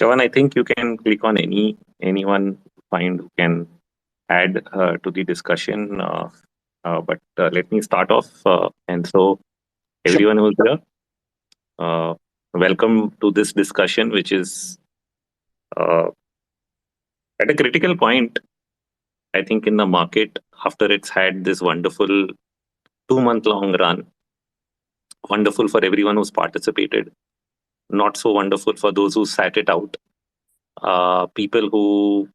Chavan, I think you can click on anyone find who can add to the discussion. But let me start off. And so, Sure. everyone who's here, uh, welcome to this discussion, which is uh, at a critical point, I think, in the market after it's had this wonderful 2 month long run. Wonderful for everyone who's participated, not so wonderful for those who sat it out. People who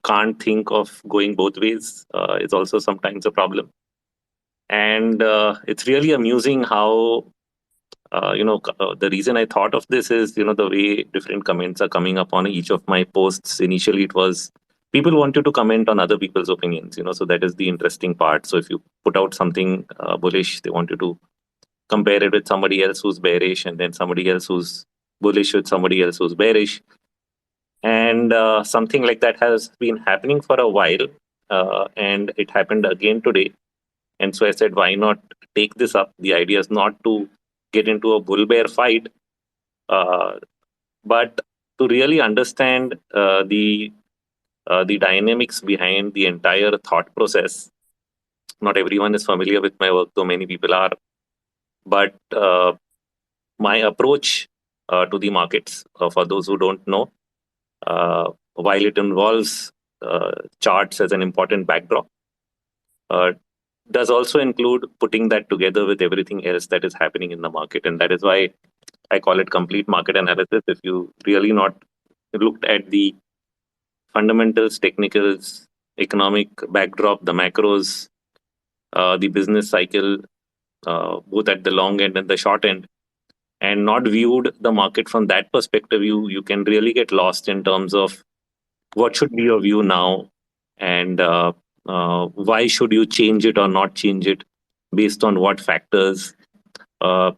can't think of going both ways is also sometimes a problem. And it's really amusing how, the reason I thought of this is, the way different comments are coming up on each of my posts. Initially, it was people wanted to comment on other people's opinions, so that is the interesting part. So if you put out something bullish, they wanted to compare it with somebody else who's bearish, and then somebody else who's bullish with somebody else who's bearish. And something like that has been happening for a while, and it happened again today. And so I said, why not take this up? The idea is not to get into a bull bear fight, uh, but to really understand the dynamics behind the entire thought process. Not everyone is familiar with my work, though many people are. But my approach to the markets, for those who don't know, while it involves charts as an important backdrop, uh, does also include putting that together with everything else that is happening in the market. And that is why I call it complete market analysis. If you really not looked at the fundamentals, technicals, economic backdrop, the macros, the business cycle, both at the long end and the short end, and not viewed the market from that perspective, you can really get lost in terms of what should be your view now, and why should you change it or not change it based on what factors.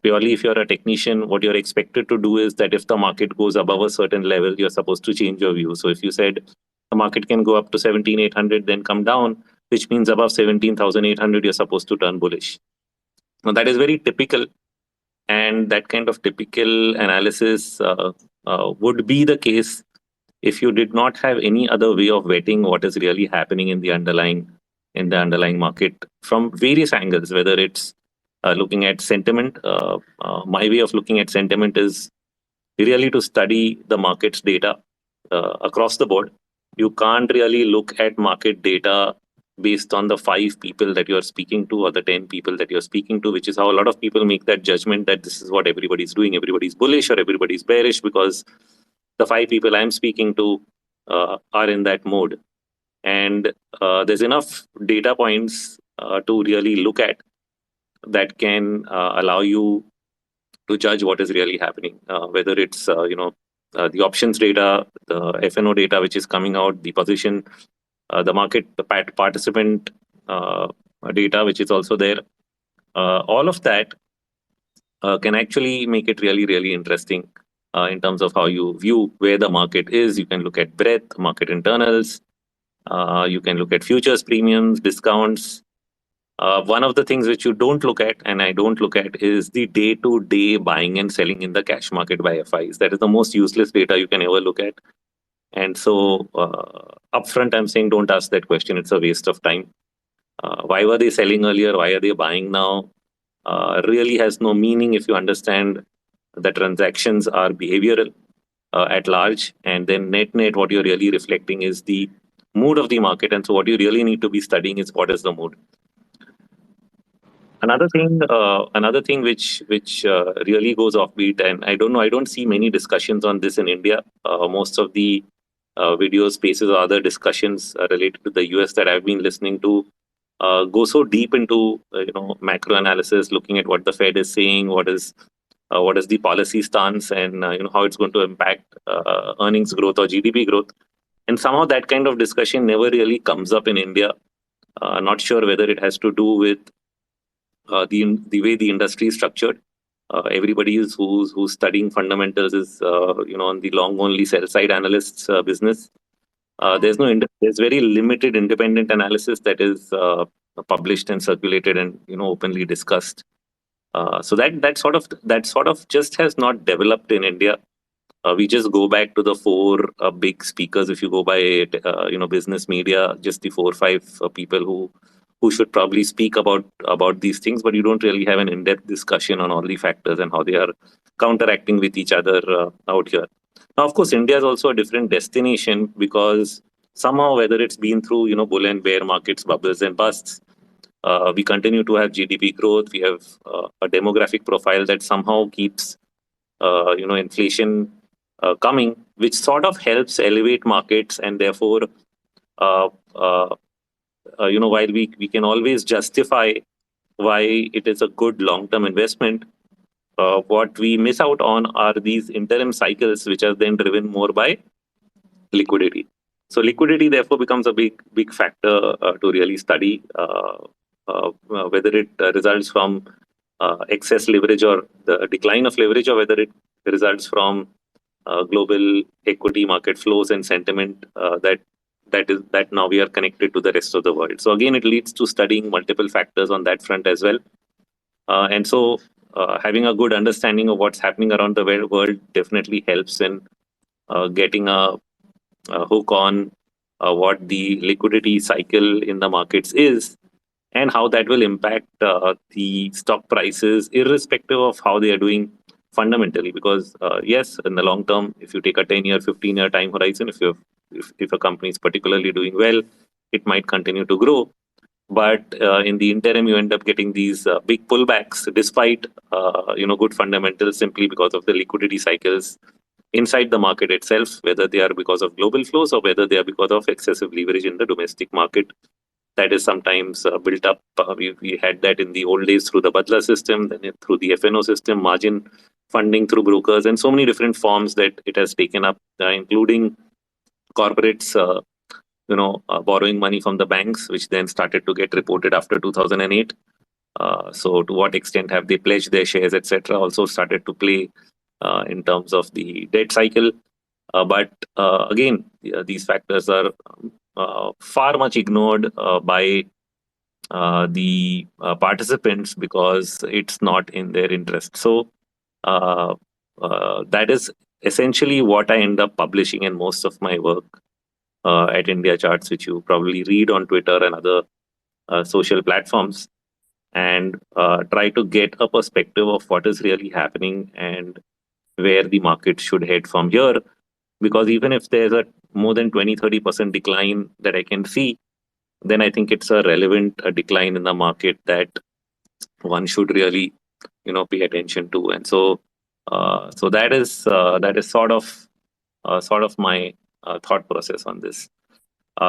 Purely, if you're a technician, what you're expected to do is that if the market goes above a certain level, you're supposed to change your view. So if you said the market can go up to 17,800, then come down, which means above 17,800, you're supposed to turn bullish. Now, that is very typical, and that kind of typical analysis would be the case if you did not have any other way of vetting what is really happening in the underlying market from various angles, whether it's looking at sentiment. My way of looking at sentiment is really to study the market's data across the board. You can't really look at market data based on the 5 people that you're speaking to or the 10 people that you're speaking to, which is how a lot of people make that judgment that this is what everybody's doing. Everybody's bullish or everybody's bearish because the 5 people I'm speaking to are in that mode. And there's enough data points to really look at that can allow you to judge what is really happening, whether it's the options data, the FNO data which is coming out, the position, the market, the participant data which is also there. All of that can actually make it really, really interesting in terms of how you view where the market is. You can look at breadth, market internals. You can look at futures premiums, discounts. One of the things which you don't look at, and I don't look at, is the day-to-day buying and selling in the cash market by FIs. That is the most useless data you can ever look at. And so, upfront, I'm saying don't ask that question. It's a waste of time. Why were they selling earlier? Why are they buying now? Really has no meaning if you understand that transactions are behavioral at large, and then net, what you're really reflecting is the mood of the market. And so, what you really need to be studying is what is the mood. Another thing which really goes offbeat, and I don't know, I don't see many discussions on this in India. Most of the video spaces or other discussions related to the US that I've been listening to go so deep into macro analysis, looking at what the Fed is saying, what is the policy stance, and how it's going to impact earnings growth or GDP growth. And somehow that kind of discussion never really comes up in India. Not sure whether it has to do with the way the industry is structured. Everybody who's studying fundamentals is on the long only sell side analysts business. There's very limited independent analysis that is published and circulated and openly discussed. So that sort of just has not developed in India. we just go back to the four big speakers. If you go by business media, just the 4 or 5 people who should probably speak about these things, but you don't really have an in-depth discussion on all the factors and how they are counteracting with each other out here. Now, of course, India is also a different destination because somehow, whether it's been through bull and bear markets, bubbles and busts, we continue to have GDP growth. We have a demographic profile that somehow keeps inflation coming, which sort of helps elevate markets, and therefore, uh, uh, while we can always justify why it is a good long-term investment, what we miss out on are these interim cycles, which are then driven more by liquidity. So liquidity therefore becomes a big factor to really study, whether it results from excess leverage or the decline of leverage, or whether it results from global equity market flows and sentiment that now we are connected to the rest of the world. So again, it leads to studying multiple factors on that front as well. And so having a good understanding of what's happening around the world definitely helps in getting a hook on what the liquidity cycle in the markets is, and how that will impact the stock prices, irrespective of how they are doing fundamentally. Because yes, in the long term, if you take a 10-year, 15-year time horizon, if a company is particularly doing well, it might continue to grow. But in the interim, you end up getting these big pullbacks, despite good fundamentals, simply because of the liquidity cycles inside the market itself, whether they are because of global flows or whether they are because of excessive leverage in the domestic market that is sometimes built up. We had that in the old days through the Badla system, then through the FNO system, margin funding through brokers, and so many different forms that it has taken up, including corporates, borrowing money from the banks, which then started to get reported after 2008. So to what extent have they pledged their shares, etc., also started to play in terms of the debt cycle. But again, these factors are far much ignored by the participants because it's not in their interest. So that is essentially what I end up publishing in most of my work at India Charts, which you probably read on Twitter and other social platforms, and try to get a perspective of what is really happening and where the market should head from here. Because even if there's a more than 20-30% decline that I can see, then I think it's a relevant decline in the market that one should really pay attention to. And so that is sort of my thought process on this.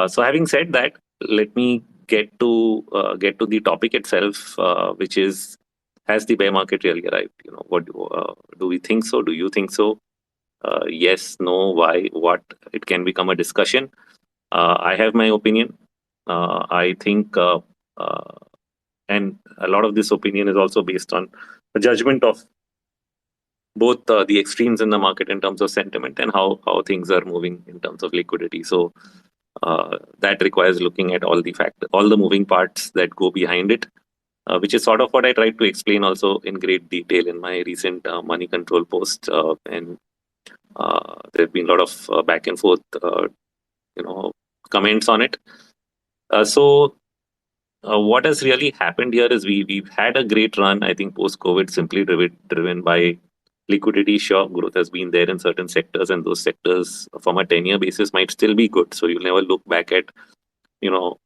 So having said that, let me get to the topic itself, which is, has the bear market really arrived? What do we think so? Do you think so? Yes, no, why, what? It can become a discussion. I have my opinion. I think, and a lot of this opinion is also based on a judgment of both the extremes in the market in terms of sentiment and how things are moving in terms of liquidity. So that requires looking at all the factors, all the moving parts that go behind it, which is sort of what I tried to explain also in great detail in my recent money control post. And there have been a lot of back and forth, comments on it. So what has really happened here is we've had a great run, I think, post COVID, simply driven by liquidity. Sure, growth has been there in certain sectors, and those sectors from a 10-year basis might still be good. So you'll never look back at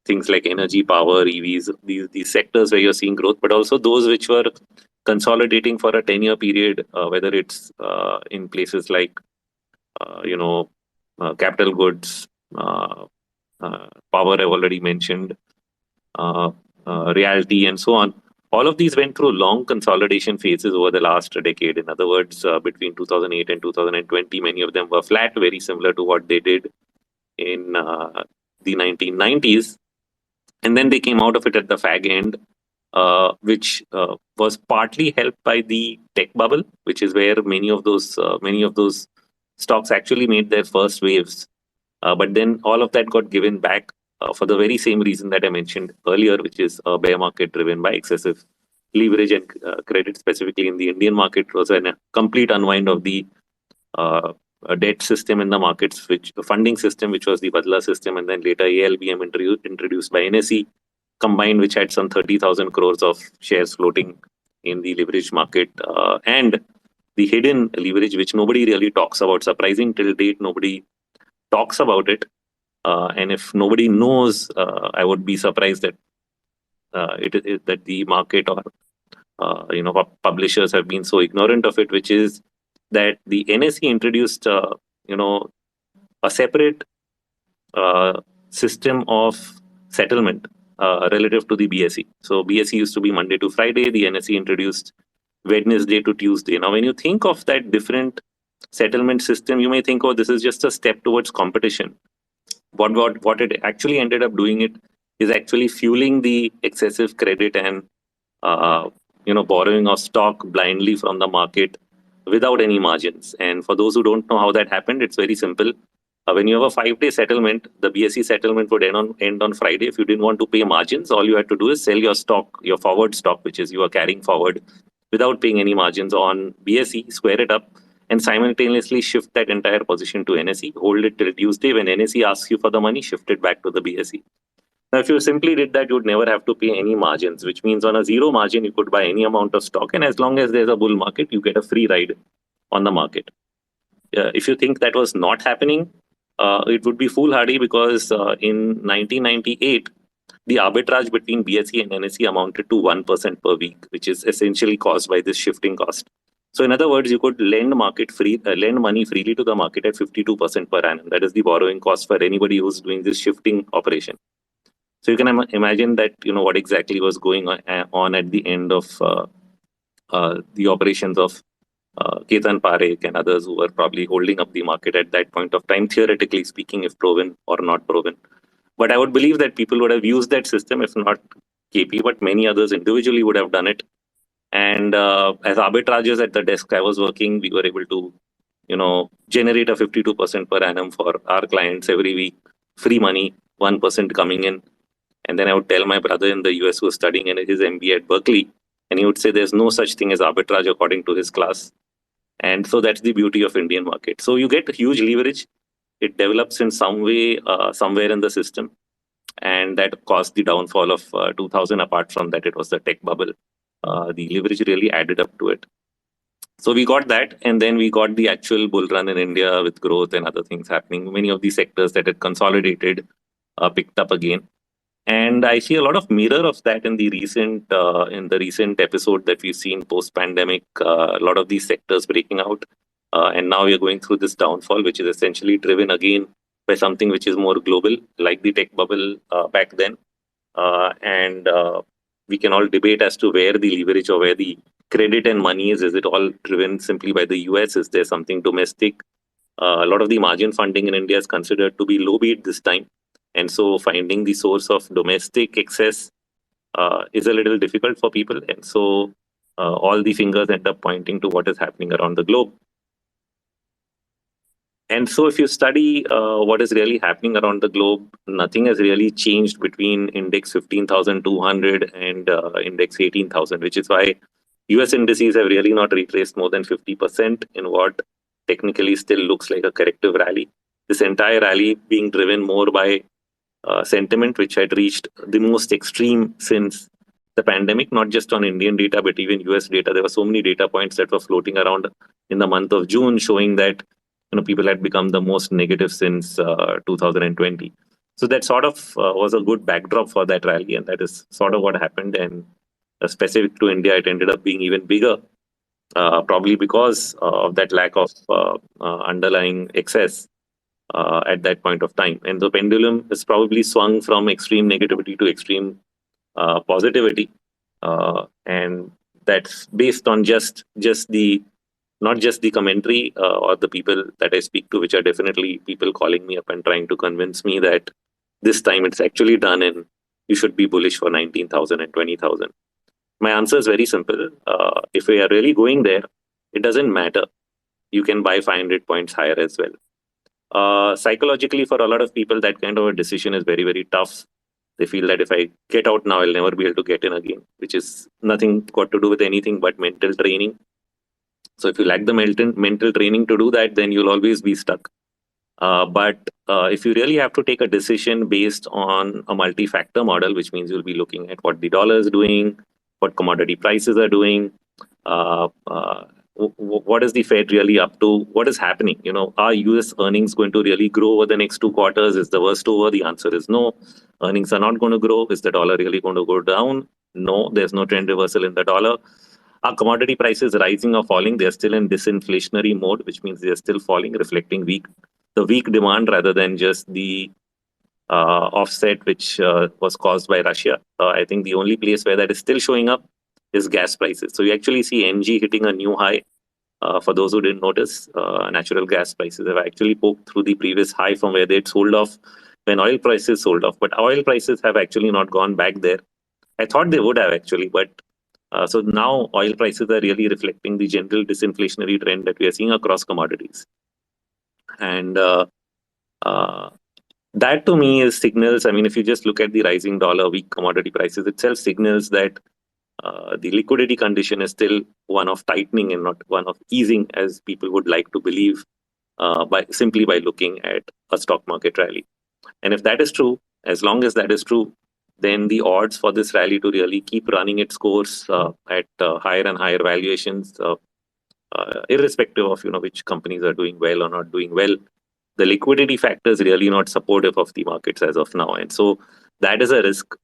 things like energy, power, EVs, these sectors where you're seeing growth, but also those which were consolidating for a 10-year period, whether it's in places like capital goods, power I've already mentioned, reality, and so on. All of these went through long consolidation phases over the last decade. In other words, between 2008 and 2020, many of them were flat, very similar to what they did in the 1990s. And then they came out of it at the fag end, which was partly helped by the tech bubble, which is where many of those stocks actually made their first waves. But then all of that got given back for the very same reason that I mentioned earlier, which is a bear market driven by excessive leverage and credit. Specifically in the Indian market, was a complete unwind of the debt system in the markets, which the funding system, which was the Badla system, and then later ALBM introduced by NSE, combined, which had some 30,000 crores of shares floating in the leverage market, and the hidden leverage, which nobody really talks about. Surprising till date, nobody talks about it. And if nobody knows, I would be surprised that that the market or publishers have been so ignorant of it, which is that the NSE introduced a separate system of settlement relative to the BSE. So BSE used to be Monday to Friday. The NSE introduced Wednesday to Tuesday. Now, when you think of that different settlement system, you may think, oh, this is just a step towards competition. What it actually ended up doing it is actually fueling the excessive credit and borrowing of stock blindly from the market without any margins. And for those who don't know how that happened, it's very simple. When you have a 5-day settlement, the BSE settlement would end on Friday. If you didn't want to pay margins, all you had to do is sell your stock, your forward stock, which is you are carrying forward without paying any margins on BSE, square it up, and simultaneously shift that entire position to NSE, hold it till Tuesday. When NSE asks you for the money, shift it back to the BSE. Now, if you simply did that, you would never have to pay any margins, which means on a zero margin, you could buy any amount of stock. And as long as there's a bull market, you get a free ride on the market. If you think that was not happening, it would be foolhardy, because in 1998, the arbitrage between BSE and NSE amounted to 1% per week, which is essentially caused by this shifting cost. So in other words, you could lend money freely to the market at 52% per annum. That is the borrowing cost for anybody who's doing this shifting operation. So you can imagine that what exactly was going on at the end of the operations of Ketan Parekh and others who were probably holding up the market at that point of time, theoretically speaking, if proven or not proven. But I would believe that people would have used that system, if not KP, but many others individually would have done it. And as arbitragers at the desk I was working, we were able to, generate a 52% per annum for our clients every week, free money, 1% coming in. And then I would tell my brother in the US who was studying in his MBA at Berkeley, and he would say there's no such thing as arbitrage according to his class. And so that's the beauty of Indian market. So you get huge leverage. It develops in some way, somewhere in the system. And that caused the downfall of 2000. Apart from that, it was the tech bubble. The leverage really added up to it. So we got that. And then we got the actual bull run in India with growth and other things happening. Many of the sectors that had consolidated picked up again. And I see a lot of mirror of that in the recent episode that we've seen post-pandemic. A lot of these sectors breaking out, and now we are going through this downfall, which is essentially driven again by something which is more global, like the tech bubble back then. And we can all debate as to where the leverage or where the credit and money is. Is it all driven simply by the US? Is there something domestic? A lot of the margin funding in India is considered to be low bid this time. And so finding the source of domestic excess is a little difficult for people. And so all the fingers end up pointing to what is happening around the globe. And so if you study what is really happening around the globe, nothing has really changed between index 15,200 and index 18,000, which is why US indices have really not retraced more than 50% in what technically still looks like a corrective rally. This entire rally being driven more by sentiment, which had reached the most extreme since the pandemic, not just on Indian data, but even US data. There were so many data points that were floating around in the month of June showing that people had become the most negative since 2020. So that sort of was a good backdrop for that rally, and that is sort of what happened. And specific to India, it ended up being even bigger, probably because of that lack of underlying excess at that point of time. And the pendulum is probably swung from extreme negativity to extreme positivity. And that's based on just the not just the commentary or the people that I speak to, which are definitely people calling me up and trying to convince me that this time it's actually done and you should be bullish for 19,000 and 20,000. My answer is very simple. If we are really going there, it doesn't matter. You can buy 500 points higher as well. Psychologically, for a lot of people, that kind of a decision is very, very tough. They feel that if I get out now, I'll never be able to get in again, which is nothing got to do with anything but mental training. So if you lack the mental training to do that, then you'll always be stuck. But if you really have to take a decision based on a multi-factor model, which means you'll be looking at what the dollar is doing, what commodity prices are doing, uh, uh, what is the Fed really up to, what is happening? Are US earnings going to really grow over the next 2 quarters? Is the worst over? The answer is no. Earnings are not going to grow. Is the dollar really going to go down? No, there's no trend reversal in the dollar. Are commodity prices rising or falling? They're still in disinflationary mode, which means they're still falling, reflecting the weak demand rather than just the offset which was caused by Russia. I think the only place where that is still showing up is gas prices. So you actually see NG hitting a new high. For those who didn't notice, natural gas prices have actually poked through the previous high from where they'd sold off when oil prices sold off. But oil prices have actually not gone back there. I thought they would have actually, but so now oil prices are really reflecting the general disinflationary trend that we are seeing across commodities. And uh, that to me is signals. I mean, if you just look at the rising dollar, weak commodity prices itself signals that the liquidity condition is still one of tightening and not one of easing, as people would like to believe by looking at a stock market rally. And if that is true, as long as that is true, then the odds for this rally to really keep running its course at higher and higher valuations, irrespective of which companies are doing well or not doing well, the liquidity factor is really not supportive of the markets as of now, and so that is a risk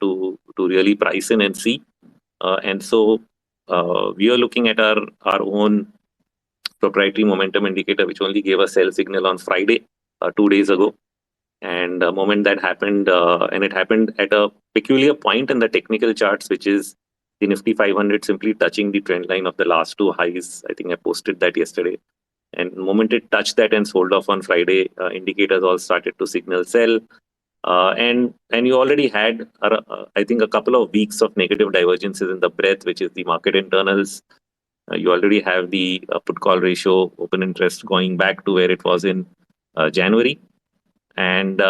to really price in and see. And so we are looking at our own proprietary momentum indicator, which only gave a sell signal on Friday, 2 days ago. And the moment that happened, and it happened at a peculiar point in the technical charts, which is the Nifty 500 simply touching the trend line of the last two highs. I think I posted that yesterday. And the moment it touched that and sold off on Friday, indicators all started to signal sell. And you already had, I think, a couple of weeks of negative divergences in the breadth, which is the market internals. You already have the put call ratio, open interest going back to where it was in January. And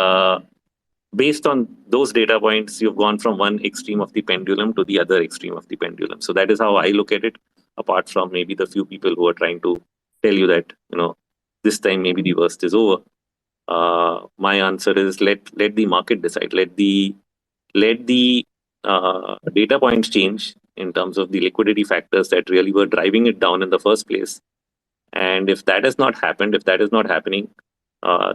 based on those data points, you've gone from one extreme of the pendulum to the other extreme of the pendulum. So that is how I look at it, apart from maybe the few people who are trying to tell you that, this time maybe the worst is over. My answer is let the market decide. Let the data points change in terms of the liquidity factors that really were driving it down in the first place. And if that has not happened, if that is not happening,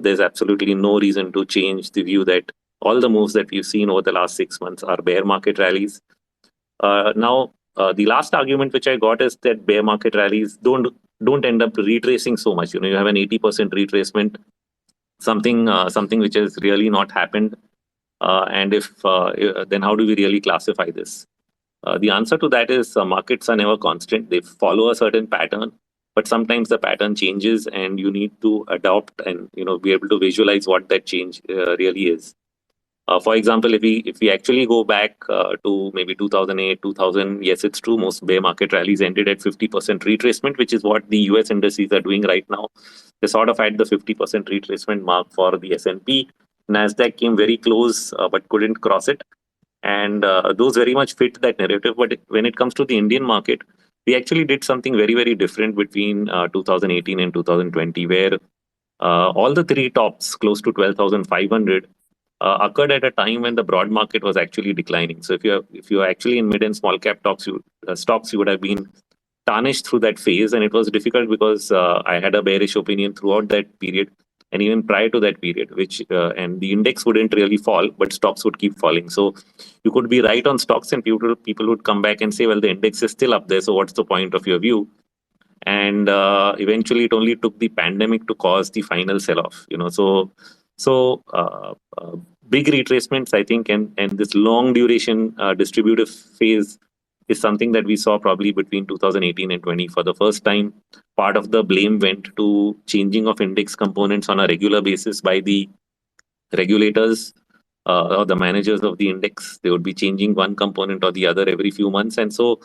there's absolutely no reason to change the view that all the moves that we've seen over the last 6 months are bear market rallies. Now, the last argument which I got is that bear market rallies don't end up retracing so much. You have an 80% retracement, something which has really not happened. And if then how do we really classify this? The answer to that is markets are never constant. They follow a certain pattern, but sometimes the pattern changes, and you need to adopt and be able to visualize what that change really is. For example, if we actually go back to maybe 2008, 2000, yes, it's true. Most bear market rallies ended at 50% retracement, which is what the US indices are doing right now. They sort of had the 50% retracement mark for the S&P. Nasdaq came very close, but couldn't cross it, and those very much fit that narrative. But when it comes to the Indian market, we actually did something very, very different between 2018 and 2020, where all the three tops, close to 12,500, occurred at a time when the broad market was actually declining. So if you're actually in mid and small cap stocks, you would have been tarnished through that phase, and it was difficult because I had a bearish opinion throughout that period, and even prior to that period, which and the index wouldn't really fall, but stocks would keep falling. So you could be right on stocks, and people would come back and say, well, the index is still up there, so what's the point of your view? And eventually it only took the pandemic to cause the final sell-off. So big retracements, I think, and this long duration distributive phase is something that we saw probably between 2018 and 20 for the first time. Part of the blame went to changing of index components on a regular basis by the regulators or the managers of the index. They would be changing one component or the other every few months, and so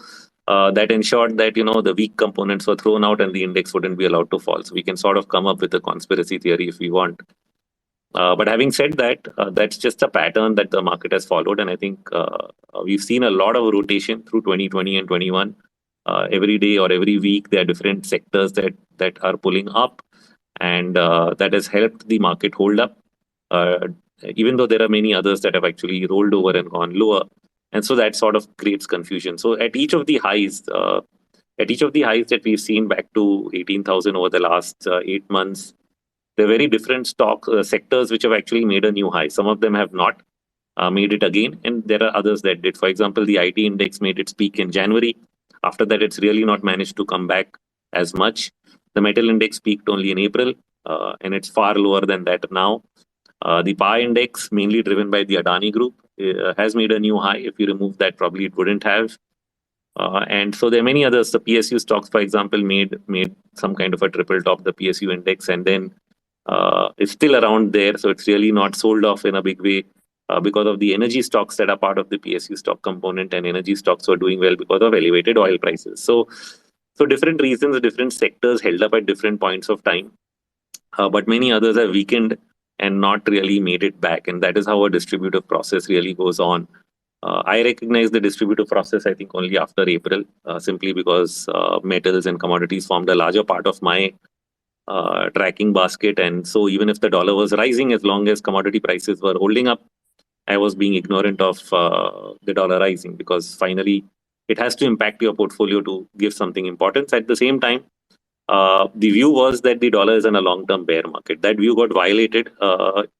that ensured that the weak components were thrown out and the index wouldn't be allowed to fall. So we can sort of come up with a conspiracy theory if we want. But having said that, that's just a pattern that the market has followed, and I think we've seen a lot of rotation through 2020 and 21. every day or every week, there are different sectors that are pulling up, and that has helped the market hold up. Uh, Even though there are many others that have actually rolled over and gone lower, and so that sort of creates confusion. So at each of the highs that we've seen back to 18,000 over the last 8 months, there are very different stock sectors which have actually made a new high. Some of them have not made it again, and there are others that did. For example, the IT index made its peak in January. After that, it's really not managed to come back as much. The metal index peaked only in April, and it's far lower than that now. The PA index, mainly driven by the Adani group, has made a new high. If you remove that, probably it wouldn't have. And so there are many others. The PSU stocks, for example, made some kind of a triple top, the PSU index, and then it's still around there. So it's really not sold off in a big way because of the energy stocks that are part of the PSU stock component, and energy stocks are doing well because of elevated oil prices. So different reasons, different sectors held up at different points of time, but many others have weakened and not really made it back. And that is how a distributive process really goes on. I recognize the distributive process, I think, only after April, simply because metals and commodities formed a larger part of my tracking basket. And so even if the dollar was rising, as long as commodity prices were holding up, I was being ignorant of the dollar rising, because finally it has to impact your portfolio to give something importance. At the same time, the view was that the dollar is in a long-term bear market. That view got violated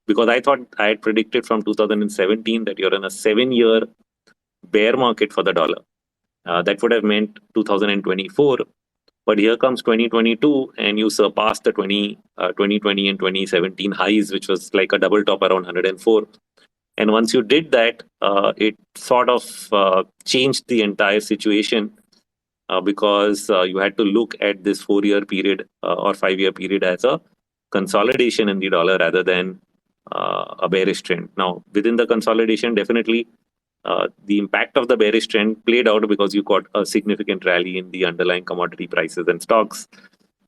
because I thought I had predicted from 2017 that you're in a 7-year bear market for the dollar. That would have meant 2024. But here comes 2022, and you surpass the 2020 and 2017 highs, which was like a double top around 104. And once you did that, it sort of changed the entire situation, because you had to look at this 4-year period or 5-year period as a consolidation in the dollar rather than a bearish trend. Now, within the consolidation, definitely the impact of the bearish trend played out because you got a significant rally in the underlying commodity prices and stocks.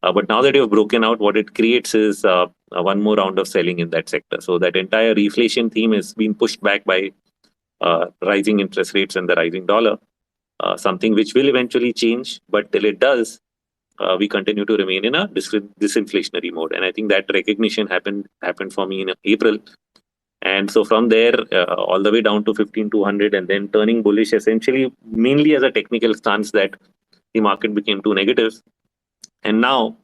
But now that you've broken out, what it creates is one more round of selling in that sector. So that entire reflation theme is being pushed back by rising interest rates and the rising dollar, something which will eventually change. But till it does, we continue to remain in a disinflationary mode. And I think that recognition happened for me in April. And so from there, all the way down to 15,200, and then turning bullish, essentially mainly as a technical stance that the market became too negative. And now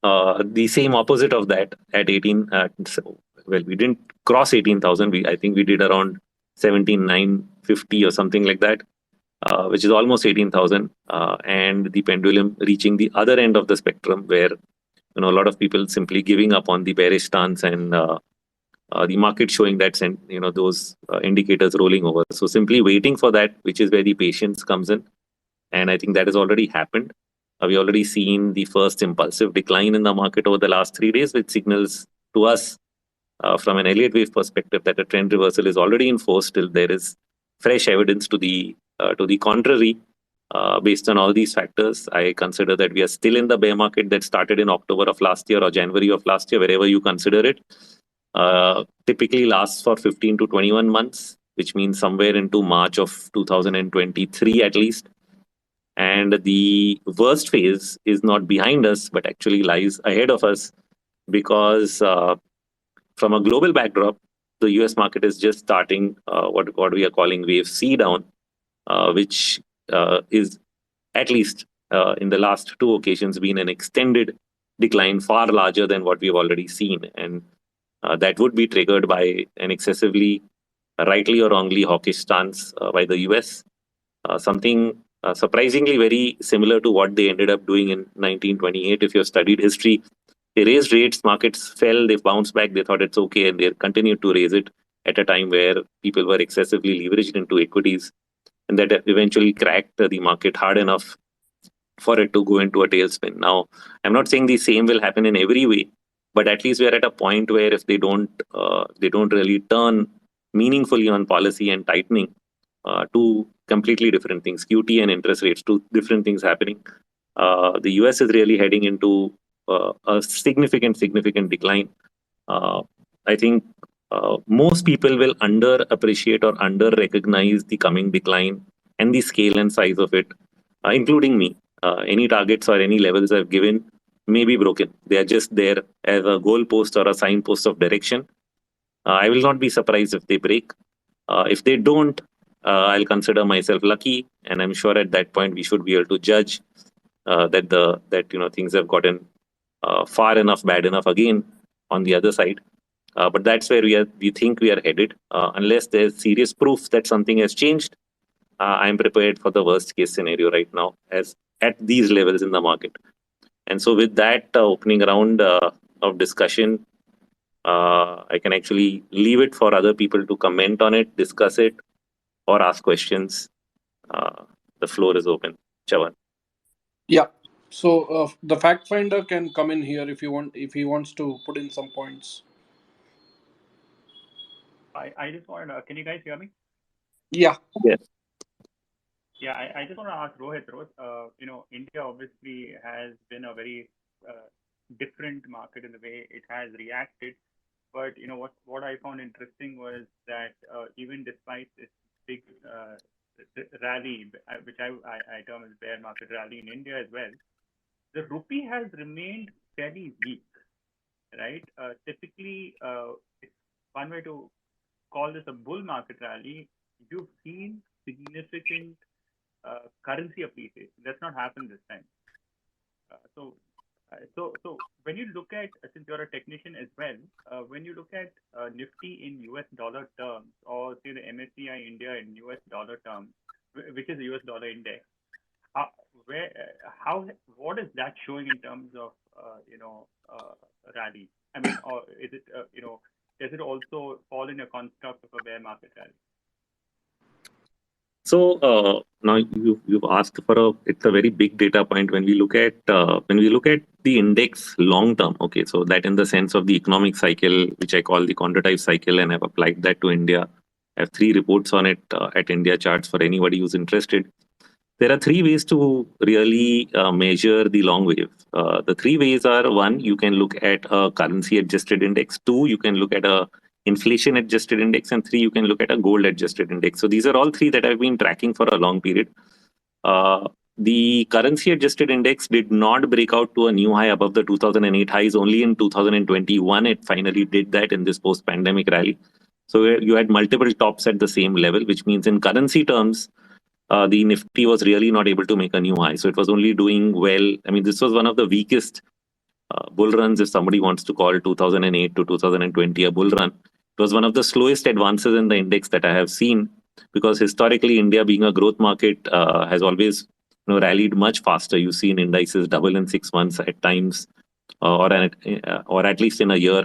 the same opposite of that at 18. Well, we didn't cross 18,000. I think we did around 17,950 or something like that, which is almost 18,000. And the pendulum reaching the other end of the spectrum, where a lot of people simply giving up on the bearish stance, and the market showing that those indicators rolling over. So simply waiting for that, which is where the patience comes in. And I think that has already happened. We already seen the first impulsive decline in the market over the last 3 days, which signals to us from an Elliott wave perspective that a trend reversal is already in force till there is fresh evidence to the contrary. Based on all these factors, I consider that we are still in the bear market that started in October of last year or January of last year, wherever you consider it. Typically lasts for 15 to 21 months, which means somewhere into March of 2023 at least. And the worst phase is not behind us, but actually lies ahead of us, because from a global backdrop, the US market is just starting what we are calling wave C down, which is at least in the last 2 occasions been an extended decline far larger than what we've already seen. And that would be triggered by an excessively, rightly or wrongly, hawkish stance by the US. Something surprisingly very similar to what they ended up doing in 1928. If you've studied history, they raised rates, markets fell, they bounced back, they thought it's okay, and they continued to raise it at a time where people were excessively leveraged into equities. And that eventually cracked the market hard enough for it to go into a tailspin. Now, I'm not saying the same will happen in every way, but at least we're at a point where if they don't really turn meaningfully on policy and tightening, two completely different things, QT and interest rates, two different things happening. The US is really heading into a significant decline. I think most people will underappreciate or under recognize the coming decline and the scale and size of it including me. Any targets or any levels I've given may be broken. They are just there as a goalpost or a signpost of direction. I will not be surprised if they break. If they don't, I'll consider myself lucky, and I'm sure at that point we should be able to judge that things have gotten far enough, bad enough again on the other side. But that's where we think we are headed. Unless there's serious proof that something has changed, I'm prepared for the worst case scenario right now, as at these levels in the market. And so, with that opening round of discussion, I can actually leave it for other people to comment on it, discuss it, or ask questions. Uh, the floor is open. Chavan. Yeah. So the fact finder can come in here if you want, if he wants to put in some points. I just want to, can you guys hear me? Yeah. Yes. Yeah, I just want to ask Rohit, India obviously has been a very different market in the way it has reacted. But, what I found interesting was that even despite this big rally, which I term as bear market rally in India as well, the rupee has remained fairly weak, right? Typically, it's one way to call this a bull market rally. You've seen significant currency appreciation. That's not happened this time. So when you look at, since you're a technician as well, when you look at Nifty in US dollar terms, or say the MSCI India in US dollar terms, which is the US dollar index, how, where, how, what is that showing in terms of, rally? I mean, or is it, does it also fall in a construct of a bear market rally? So now you've asked for it's a very big data point when we look at the index long term. Okay, so that in the sense of the economic cycle, which I call the quantitative cycle, and I've applied that to India. I have three reports on it at India charts for anybody who's interested. There are three ways to really measure the long wave. The three ways are: one, you can look at a currency adjusted index; two, you can look at a inflation adjusted index; and three, you can look at a gold adjusted index. So these are all three that I've been tracking for a long period. The currency adjusted index did not break out to a new high above the 2008 highs. Only in 2021 it finally did that in this post pandemic rally. So you had multiple tops at the same level, which means in currency terms, the Nifty was really not able to make a new high. So it was only doing well. I mean, this was one of the weakest bull runs, if somebody wants to call 2008 to 2020 a bull run. It was one of the slowest advances in the index that I have seen, because historically, India being a growth market has always rallied much faster. You see in indices double in 6 months at times, or at least in a year.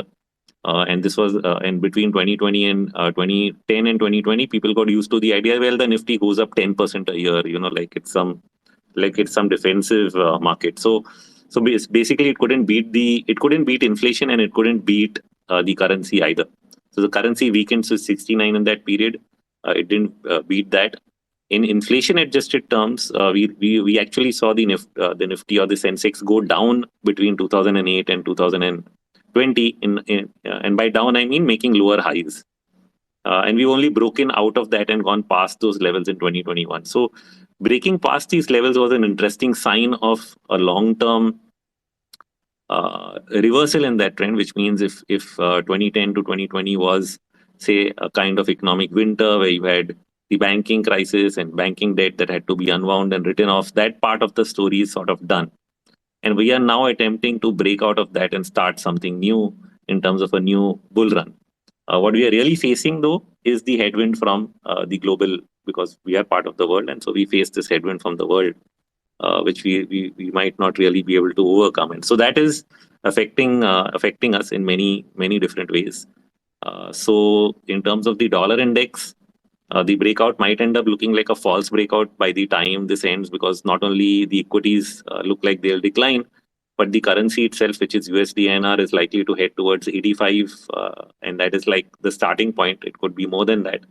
And this was in between 2020 and 2010 and 2020. People got used to the idea, well, the Nifty goes up 10% a year, like it's some defensive market. So basically, it couldn't beat inflation, and it couldn't beat the currency either. So the currency weakened to 69 in that period. It didn't beat that. In inflation adjusted terms, we actually saw the Nifty or the Sensex go down between 2008 and 2020. And by down I mean making lower highs. And we've only broken out of that and gone past those levels in 2021. So breaking past these levels was an interesting sign of a long-term reversal in that trend, which means if 2010 to 2020 was, say, a kind of economic winter where you had the banking crisis and banking debt that had to be unwound and written off, that part of the story is sort of done. And we are now attempting to break out of that and start something new in terms of a new bull run. What we are really facing, though, is the headwind from the global, because we are part of the world, and so we face this headwind from the world, which we might not really be able to overcome. And so that is affecting us in many different ways. So in terms of the dollar index, the breakout might end up looking like a false breakout by the time this ends, because not only the equities look like they'll decline, but the currency itself, which is USD INR, is likely to head towards 85, and that is like the starting point. It could be more than that.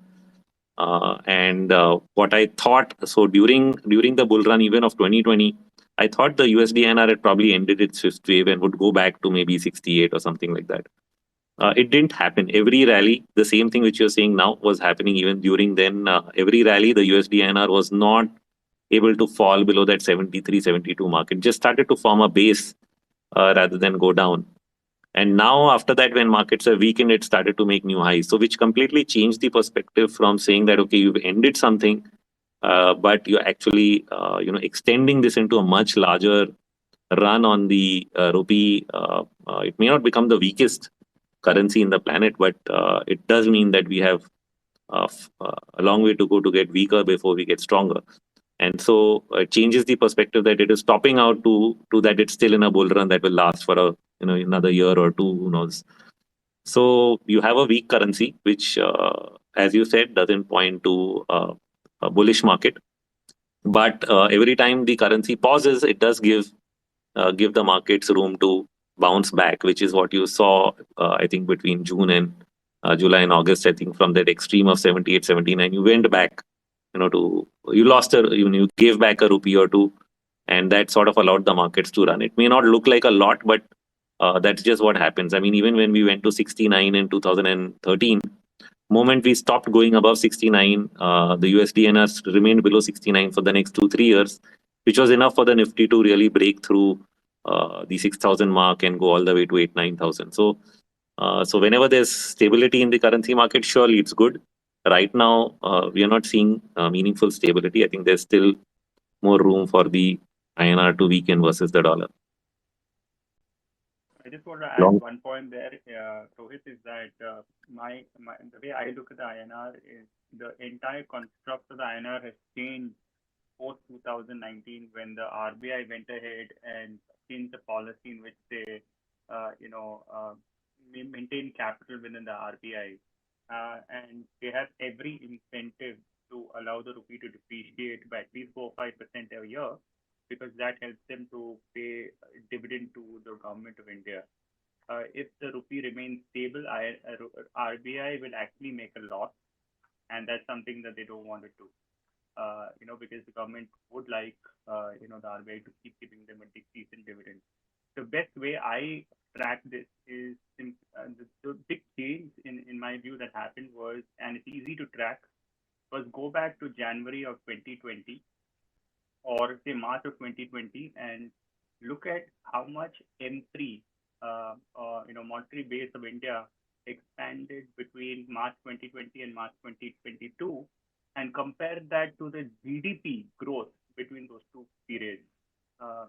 And what I thought, so during the bull run even of 2020, I thought the USD INR had probably ended its fifth wave and would go back to maybe 68 or something like that. It didn't happen. Every rally, the same thing which you're saying now was happening even during then. Every rally, the USD INR was not able to fall below that 73, 72 mark. It just started to form a base rather than go down. And now, after that, when markets are weakened, it started to make new highs. So, which completely changed the perspective from saying that, okay, you've ended something, but you're actually, extending this into a much larger run on the rupee. It may not become the weakest currency in the planet, but it does mean that we have a long way to go to get weaker before we get stronger. And so it changes the perspective that it is topping out to that it's still in a bull run that will last for another year or two, who knows. So you have a weak currency, which, as you said, doesn't point to a bullish market. But every time the currency pauses, it does give the markets room to bounce back, which is what you saw, I think, between June and July and August. I think from that extreme of 78, 79, you went back, you lost you gave back a rupee or two, and that sort of allowed the markets to run. It may not look like a lot, but that's just what happens. I mean, even when we went to 69 in 2013, moment we stopped going above 69, the USDNR remained below 69 for the next 2-3 years, which was enough for the Nifty to really break through the 6,000 mark and go all the way to 8-9,000. So whenever there's stability in the currency market, surely it's good. Right now, we are not seeing meaningful stability. I think there's still more room for the INR to weaken versus the dollar. I just want to add Long. one point there, Rohit, is that the way I look at the INR is the entire construct of the INR has changed post 2019 when the RBI went ahead and changed the policy in which they, maintain capital within the RBI, and they have every incentive to allow the rupee to depreciate by at least 4-5% a year, because that helps them to pay dividend to the government of India. If the rupee remains stable, RBI will actually make a loss, and that's something that they don't want to do. Because the government would like, the RBI to keep giving them a decent dividend. The best way I track this is the big change in my view that happened was, and it's easy to track, was go back to January of 2020 or say March of 2020 and look at how much M3, monetary base of India expanded between March 2020 and March 2022, and compare that to the GDP growth between those two periods.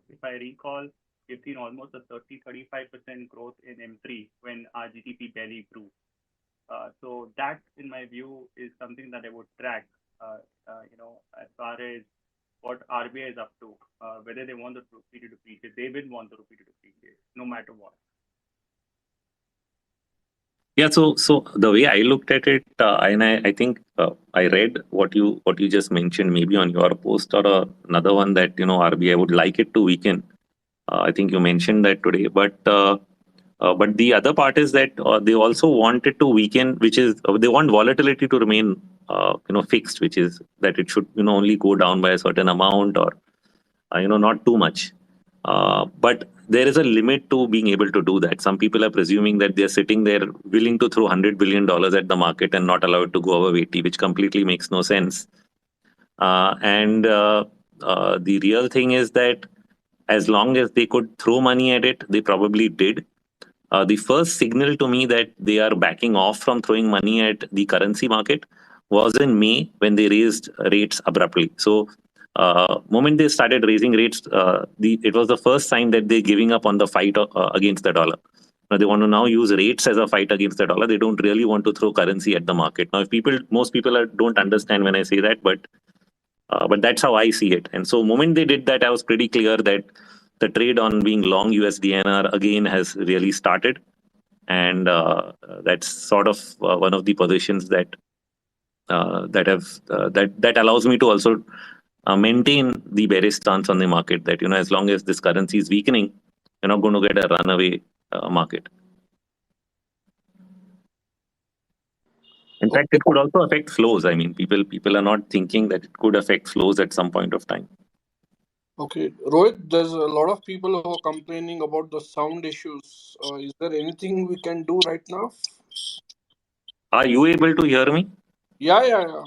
If I recall, we've seen almost a 30-35% growth in M3 when our GDP barely grew. So that, in my view, is something that I would track, as far as what RBI is up to, whether they want the rupee to depreciate. They will want the rupee to depreciate, no matter what. Yeah, so the way I looked at it, and I think I read what you just mentioned, maybe on your post or another one, that RBI would like it to weaken. I think you mentioned that today, but the other part is that they also want it to weaken, which is they want volatility to remain fixed, which is that it should only go down by a certain amount, or not too much. But there is a limit to being able to do that. Some people are presuming that they're sitting there willing to throw $100 billion at the market and not allow it to go above 80, which completely makes no sense. And the real thing is that as long as they could throw money at it, they probably did. The first signal to me that they are backing off from throwing money at the currency market was in May, when they raised rates abruptly. So moment they started raising rates, it was the first sign that they're giving up on the fight against the dollar. Now they want to now use rates as a fight against the dollar. They don't really want to throw currency at the market. Now, most people don't understand when I say that, but that's how I see it. And so moment they did that, I was pretty clear that the trade on being long USDNR again has really started. And that's sort of one of the positions that allows me to also maintain the bearish stance on the market, that as long as this currency is weakening, you're not going to get a runaway market. In fact, it could also affect flows. I mean, people are not thinking that it could affect flows at some point of time. Okay, Rohit, there's a lot of people who are complaining about the sound issues. Is there anything we can do right now? Are you able to hear me? Yeah. So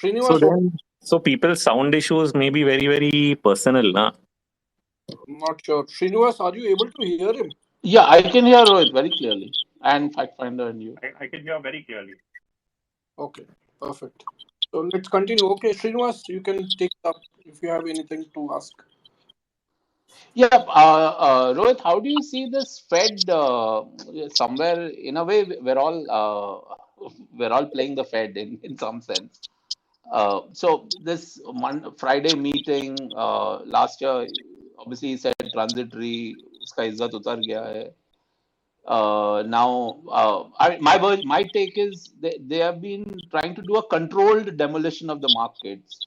Srinivas, then, So people's sound issues may be very, very personal, na? I'm not sure. Srinivas, are you able to hear him? Yeah, I can hear Rohit very clearly, and Fact Finder and you. I can hear very clearly. Okay, perfect. So let's continue. Okay, Srinivas, you can take it up if you have anything to ask. Yeah, Rohit, how do you see this Fed? Somewhere, in a way, we're all playing the Fed in some sense. So this Friday meeting last year, obviously he said transitory, uska izzat utar gaya hai. Now, my take is they have been trying to do a controlled demolition of the markets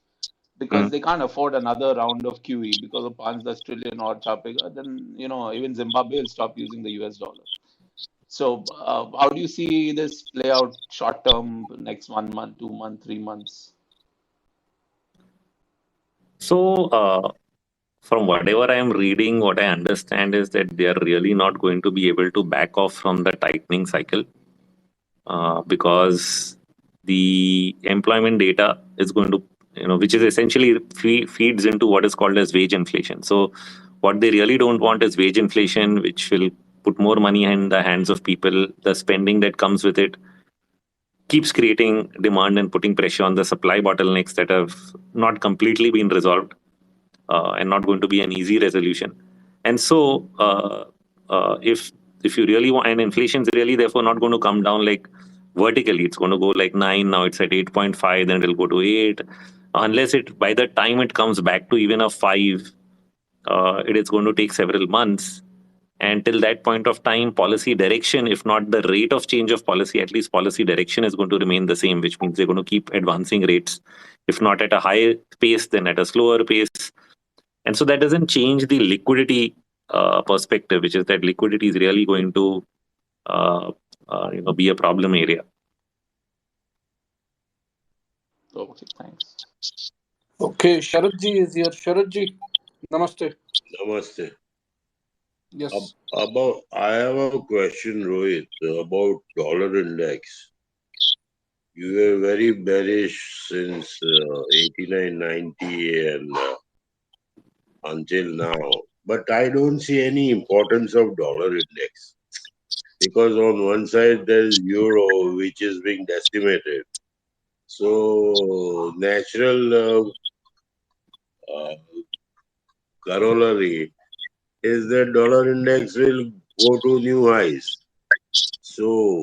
because Mm. they can't afford another round of QE because of 5 trillion or chapega. Then even Zimbabwe will stop using the US dollar. So how do you see this play out short term, next 1 month, 2 month, 3 months? So, from whatever I am reading, what I understand is that they are really not going to be able to back off from the tightening cycle, because the employment data is going to, which is essentially feeds into what is called as wage inflation. So, what they really don't want is wage inflation, which will put more money in the hands of people. The spending that comes with it keeps creating demand and putting pressure on the supply bottlenecks that have not completely been resolved, and not going to be an easy resolution. And so, if you really want, and inflation is really therefore not going to come down like vertically. It's going to go like 9. Now it's at 8.5. Then it'll go to 8. Unless it by the time it comes back to even a 5, it is going to take several months. And till that point of time, policy direction, if not the rate of change of policy, at least policy direction is going to remain the same, which means they're going to keep advancing rates, if not at a higher pace, then at a slower pace. And so that doesn't change the liquidity perspective, which is that liquidity is really going to be a problem area. Okay, thanks. Okay, Sharadji is here. Sharadji, namaste. Namaste. Yes. I have a question, Rohit, about dollar index. You were very bearish since 89, 90 and until now. But I don't see any importance of dollar index. Because on one side there is euro, which is being decimated. So natural corollary is that dollar index will go to new highs. So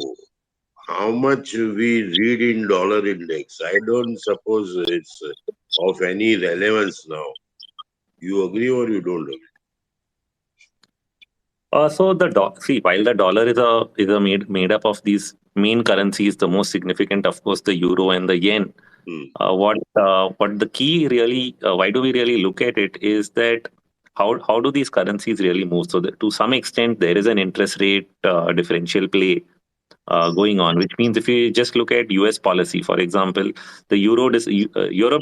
how much we read in dollar index, I don't suppose it's of any relevance now. You agree or you don't agree? So see, while the dollar is a made up of these main currencies, the most significant, of course, the euro and the yen. What the key really, why do we really look at it is that how do these currencies really move? So that to some extent there is an interest rate differential play going on, which means if you just look at US policy, for example, the Europe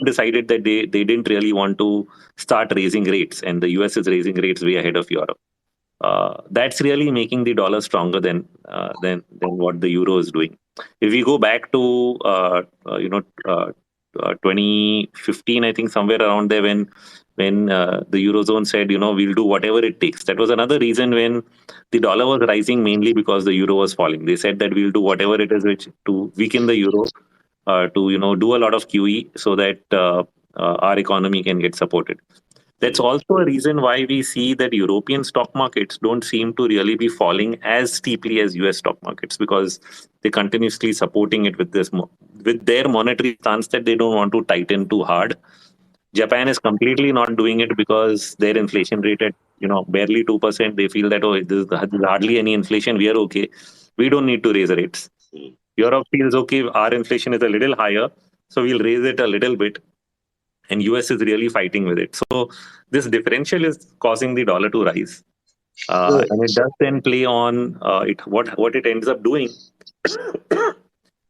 decided that they didn't really want to start raising rates, and the US is raising rates way ahead of Europe. That's really making the dollar stronger than what the euro is doing. If we go back to 2015, I think somewhere around there, when the eurozone said, we'll do whatever it takes. That was another reason when the dollar was rising, mainly because the euro was falling. They said that we'll do whatever it is which to weaken the euro, to do a lot of QE so that our economy can get supported. That's also a reason why we see that European stock markets don't seem to really be falling as steeply as US stock markets, because they're continuously supporting it with with their monetary stance that they don't want to tighten too hard. Japan is completely not doing it because their inflation rate at barely 2%. They feel that, oh, there's hardly any inflation, we are okay. We don't need to raise rates. Europe feels okay, our inflation is a little higher, so we'll raise it a little bit, and US is really fighting with it. So this differential is causing the dollar to rise, and it does then play on it. What it ends up doing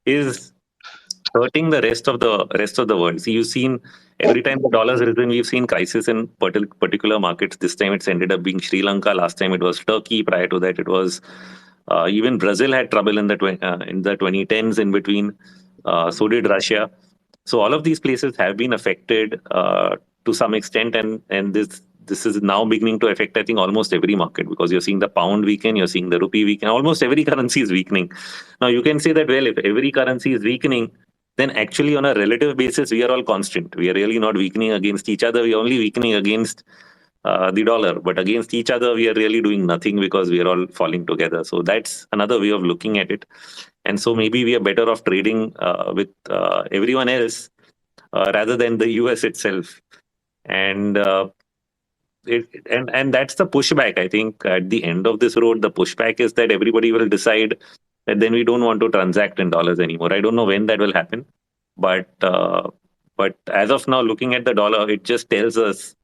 is hurting the rest of the world. See, you've seen every time the dollar's risen, we've seen crisis in particular markets. This time it's ended up being Sri Lanka. Last time it was Turkey. Prior to that, it was even Brazil had trouble in the 2010s in between. So did Russia. So all of these places have been affected to some extent, and this is now beginning to affect, I think, almost every market, because you're seeing the pound weaken, you're seeing the rupee weaken, almost every currency is weakening. Now you can say that, well, if every currency is weakening, then actually on a relative basis we are all constant. We are really not weakening against each other. We are only weakening against the dollar, but against each other we are really doing nothing because we are all falling together. So that's another way of looking at it. And so maybe we are better off trading with everyone else rather than the US itself. And and that's the pushback. I think at the end of this road, the pushback is that everybody will decide that then we don't want to transact in dollars anymore. I don't know when that will happen, but as of now, looking at the dollar, it just tells us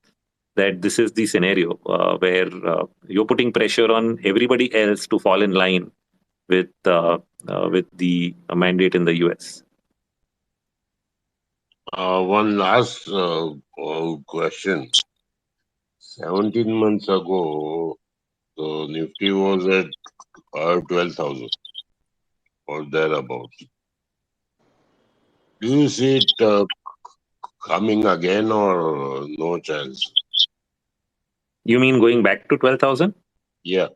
that this is the scenario where you're putting pressure on everybody else to fall in line with the mandate in the US. One last question. 17 months ago, the Nifty was at 12,000 or thereabouts. Do you see it coming again or no chance? You mean going back to 12,000? Yeah.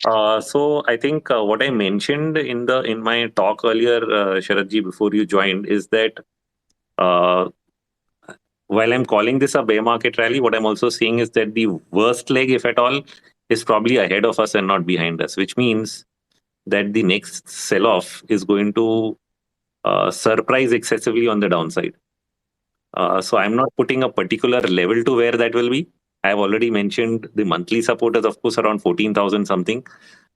So I think what I mentioned in my talk earlier, Sharadji, before you joined, is that uh, while I'm calling this a bear market rally, what I'm also saying is that the worst leg, if at all, is probably ahead of us and not behind us, which means that the next sell-off is going to surprise excessively on the downside. So I'm not putting a particular level to where that will be. I've already mentioned the monthly support is, of course, around 14,000 something.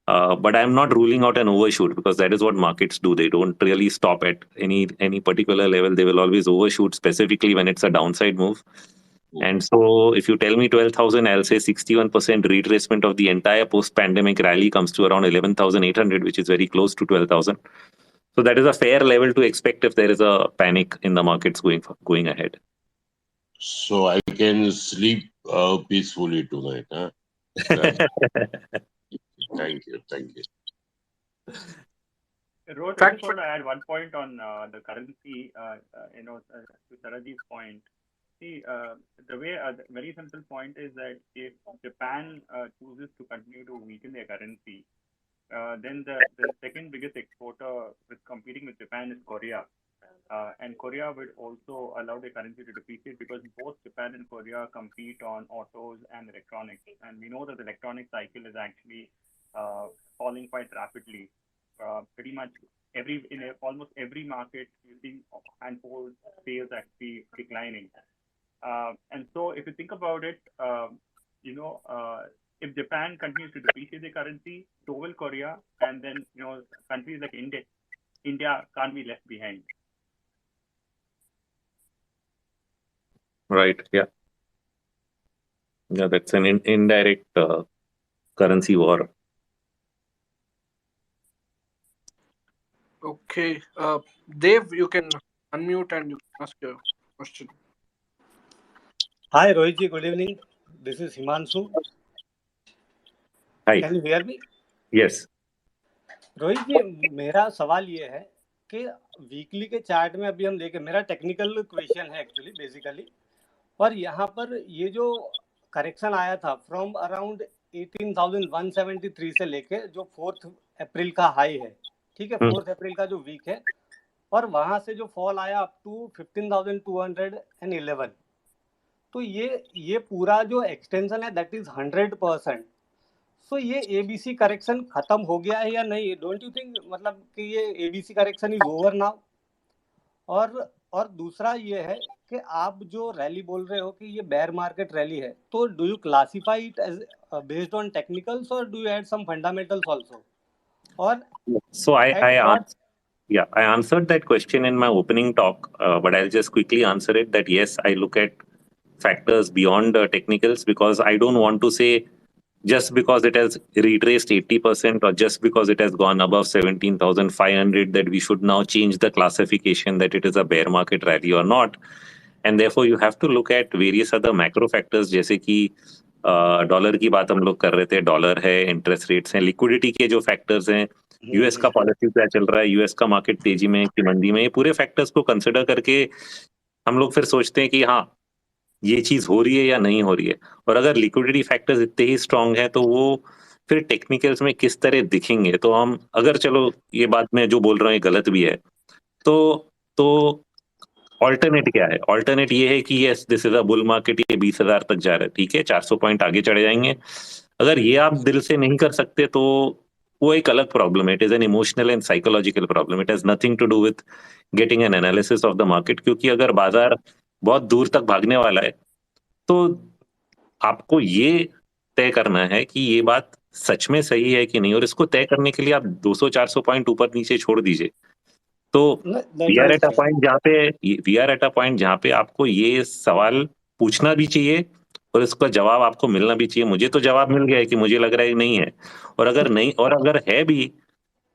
But I'm not ruling out an overshoot, because that is what markets do. They don't really stop at any particular level. They will always overshoot, specifically when it's a downside move. And so if you tell me 12,000, I'll say 61% retracement of the entire post-pandemic rally comes to around 11,800, which is very close to 12,000. So that is a fair level to expect if there is a panic in the markets going ahead. So I can sleep peacefully tonight. Huh? Thank you. Rohit, I just want to add one point on the currency. To Saraji's point. See, the very simple point is that if Japan chooses to continue to weaken their currency, then the second biggest exporter with competing with Japan is Korea. And Korea would also allow their currency to depreciate, because both Japan and Korea compete on autos and electronics. And we know that the electronic cycle is actually falling quite rapidly. Pretty much almost every market, you see handhold sales actually declining. And so if you think about it, if Japan continues to depreciate the currency, so will Korea, and then countries like India can't be left behind. Right. Yeah. Yeah, that's an indirect currency war. Okay. Dave, you can unmute and you can ask your question. Hi, Rohit ji. Good evening. This is Himanshu. Hi. Can you hear me? Yes. Rohit जी, मेरा सवाल ये है कि weekly के chart में अभी हम देखें, मेरा टेक्निकल क्वेश्चन है एक्चुअली बेसिकली, और यहाँ पर ये जो करेक्शन आया था फ्रॉम अराउंड 18,173 से लेके जो 4 अप्रैल का हाई है, ठीक है, 4 अप्रैल का जो वीक है, और वहाँ से जो फॉल आया अप टू 15,211, तो ये पूरा जो एक्सटेंशन है दैट इज 100%. सो ये एबीसी करेक्शन खत्म हो गया है या नहीं? डोंट यू थिंक मतलब कि ये ABC correction is over now? और दूसरा ये है कि आप जो रैली बोल रहे हो कि ये बेयर मार्केट रैली है, तो do you classify it as based on technicals और do you add some fundamentals also? और so I answered that question in my opening talk, but I'll just quickly answer it that yes, I look at factors beyond technicals, because I don't want to say just because it has retraced 80% or just because it has gone above 17,500 that we should now change the classification that it is a bear market rally or not. And therefore you have to look at various other macro factors, जैसे कि dollar की बात हम लोग कर रहे थे, dollar है, इंटरेस्ट रेट्स हैं, लिक्विडिटी के जो फैक्टर्स हैं, यूएस का पॉलिसी क्या चल रहा है, यूएस का मार्केट तेजी में कि मंदी में, ये पूरे फैक्टर्स को कंसिडर करके हम लोग फिर सोचते हैं कि हाँ ये चीज हो रही है या नहीं हो रही है। और अगर लिक्विडिटी फैक्टर्स इतने ही स्ट्रांग है तो वो फिर टेक्निकल्स में किस तरह दिखेंगे। तो हम अगर चलो ये बात मैं जो बोल रहा हूँ ये गलत भी है तो ऑल्टरनेट क्या है? ऑल्टरनेट ये है कि yes this is a bull market, ये 20,000 तक जा रहा है, ठीक है 400 पॉइंट आगे चढ़े जाएंगे। अगर ये आप दिल से नहीं कर सकते तो वो एक अलग प्रॉब्लम है। It is an emotional and psychological problem, it has nothing to do with getting an analysis of the market. क्योंकि अगर बाजार बहुत दूर तक भागने वाला है तो आपको ये तय करना है कि ये बात सच में सही है कि नहीं, और इसको तय करने के लिए आप 200-400 पॉइंट ऊपर नीचे छोड़ दीजिए। तो we are at a point जहाँ पे आपको ये सवाल पूछना भी चाहिए और इसका जवाब आपको मिलना भी चाहिए। मुझे तो जवाब मिल गया है कि मुझे लग रहा है नहीं है, और अगर है भी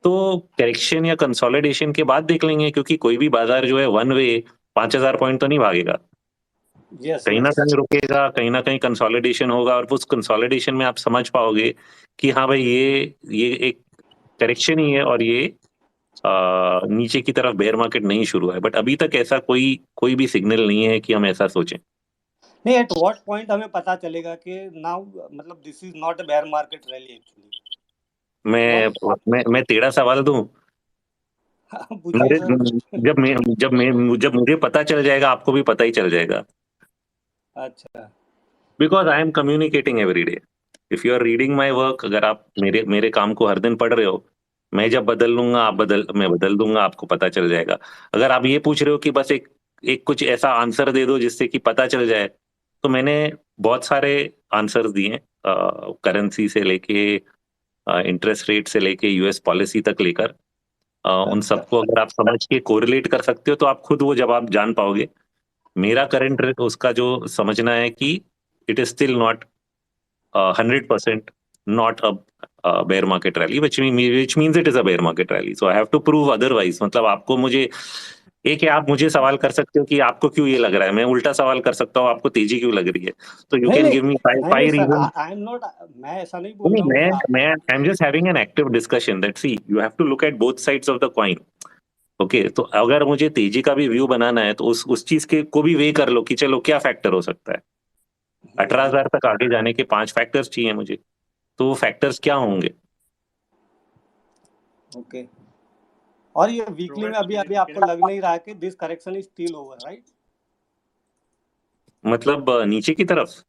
तो करेक्शन या कंसोलिडेशन के बाद देख लेंगे। क्योंकि कोई भी बाजार जो है वन वे 5,000 पॉइंट तो नहीं भागेगा, कहीं ना कहीं रुकेगा, कहीं ना कहीं कंसोलिडेशन होगा, और उस कंसोलिडेशन में आप समझ पाओगे कि हाँ भाई ये एक करेक्शन ही है और ये नीचे की तरफ बेयर मार्केट नहीं शुरू है। बट अभी तक ऐसा कोई भी सिग्नल नहीं है कि हम ऐसा सोचें। नहीं, एट व्हाट पॉइंट हमें पता चलेगा कि नाउ मतलब this is not a bear market rally actually? मैं टेढ़ा सवाल दूं? पूछिए सर। जब मुझे पता चल जाएगा आपको भी पता ही चल जाएगा। अच्छा, because I am communicating every day. If you are reading my work, अगर आप मेरे काम को हर दिन पढ़ रहे हो, मैं जब बदल लूंगा मैं बदल दूंगा, आपको पता चल जाएगा। अगर आप ये पूछ रहे हो कि बस एक कुछ ऐसा आंसर दे दो जिससे कि पता चल जाए, तो मैंने बहुत सारे आंसर्स दिए, करेंसी से लेके इंटरेस्ट रेट से लेके यूएस पॉलिसी तक लेकर, उन सबको अगर आप समझ के कोरिलेट कर सकते हो तो आप खुद वो जवाब जान पाओगे। मेरा करंट उसका जो समझना है कि it is still not 100% not a bear market rally, which means it is a bear market rally. So I have to prove otherwise. मतलब आपको मुझे एक है, आप मुझे सवाल कर सकते हो कि आपको क्यों ये लग रहा है, मैं उल्टा सवाल कर सकता हूँ आपको तेजी क्यों लग रही है। तो you can give me five reason. I am not, मैं ऐसा नहीं बोल रहा हूँ। मैं I am just having an active discussion that see you have to look at both sides of the coin. Okay, तो अगर मुझे तेजी का भी व्यू बनाना है तो उस चीज के को भी वे कर लो कि चलो क्या फैक्टर हो सकता है। 18,000 तक आगे जाने के 5 फैक्टर्स चाहिए मुझे, तो वो फैक्टर्स क्या होंगे? ओके, और ये वीकली में अभी आपको लग नहीं रहा है कि this correction is still over, right? मतलब नीचे की तरफ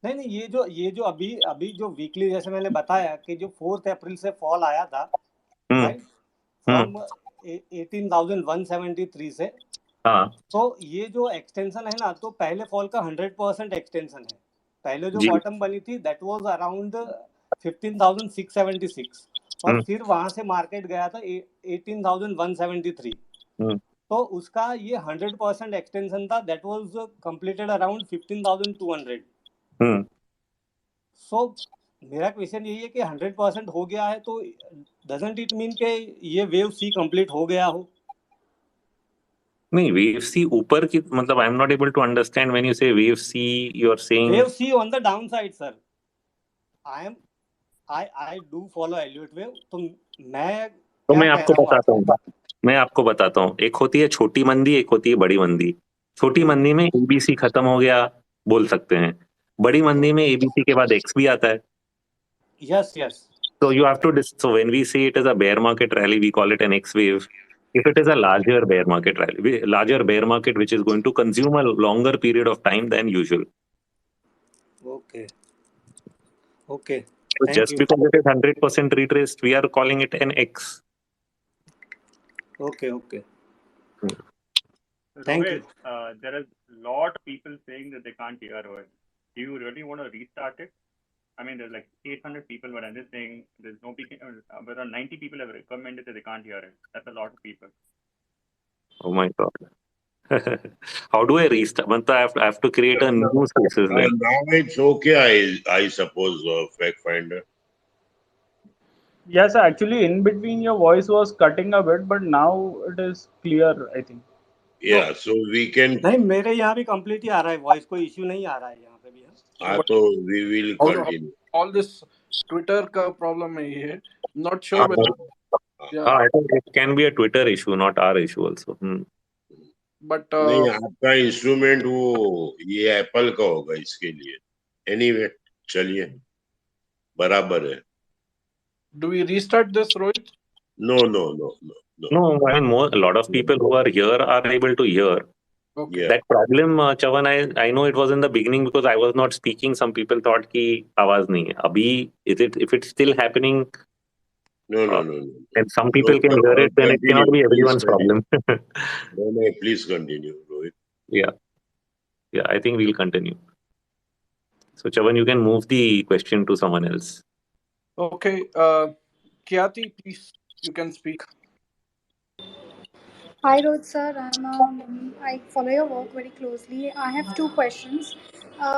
नहीं, ये जो अभी जो वीकली जैसे मैंने बताया कि जो 4 अप्रैल से फॉल आया था, राइट, फ्रॉम 18,173 से, हाँ तो ये जो एक्सटेंशन है ना, तो पहले फॉल का 100% एक्सटेंशन है। पहले जो जी बॉटम बनी थी दैट वाज अराउंड 15,676 और फिर वहां से मार्केट गया था 18,173। तो उसका ये 100% एक्सटेंशन था, दैट वाज कंप्लीटेड अराउंड 15,200। सो मेरा क्वेश्चन यही है कि 100% हो गया है तो डजंट इट मीन कि ये वेव सी कंप्लीट हो गया हो? नहीं, वेव सी ऊपर की मतलब I am not able to understand when you say wave C, you are saying wave C on the down side sir. I do follow Elliott wave, तो मैं आपको बताता हूँ, एक होती है छोटी मंदी, एक होती है बड़ी मंदी। छोटी मंदी में एबीसी खत्म हो गया बोल सकते हैं, बड़ी मंदी में एबीसी के बाद एक्स भी आता है। Yes So you have to so when we say it is a bear market rally, we call it an X wave. If it is a larger bear market which is going to consume a longer period of time than usual. Okay. So just because it is 100% retraced, we are calling it an X. Okay. Thank you. There is a lot of people saying that they can't hear it. Do you really want to restart it? I mean, there's like 800 people, but I'm just saying there's no people, but 90 people have recommended that they can't hear it. That's a lot of people. Oh my God. How do I restart? I have to create a new spaces then. Now it's okay, I suppose, fact finder. Yes, actually, in between your voice was cutting a bit, but now it is clear, I think. Yeah, so we can. नहीं, मेरे यहाँ भी complete ही आ रहा है voice, कोई issue नहीं आ रहा है यहाँ पे भी। तो we will continue. All this Twitter का प्रॉब्लम है ये, not sure whether Yeah, I think it can be a Twitter issue, not our issue also. but नहीं, आपका इंस्ट्रूमेंट वो ये एप्पल का होगा इसके लिए. एनीवे, चलिए, बराबर है. do we restart this, Rohit? No, no, no, no, no. No, I mean, a lot of people who are here are able to hear. Okay. Yeah. That problem, Chavan, I know it was in the beginning because I was not speaking. Some people thought कि आवाज नहीं है. अभी, if it's still happening, No, uh, no, no, no. and some No, people can hear it, then it continue. cannot be Please everyone's continue. problem. No, no, please continue, Rohit. Yeah, I think we'll continue. So, Chavan, you can move the question to someone else. Okay. Kyati, please, you can speak. Hi, Rohit sir. I follow your work very closely. I have two questions.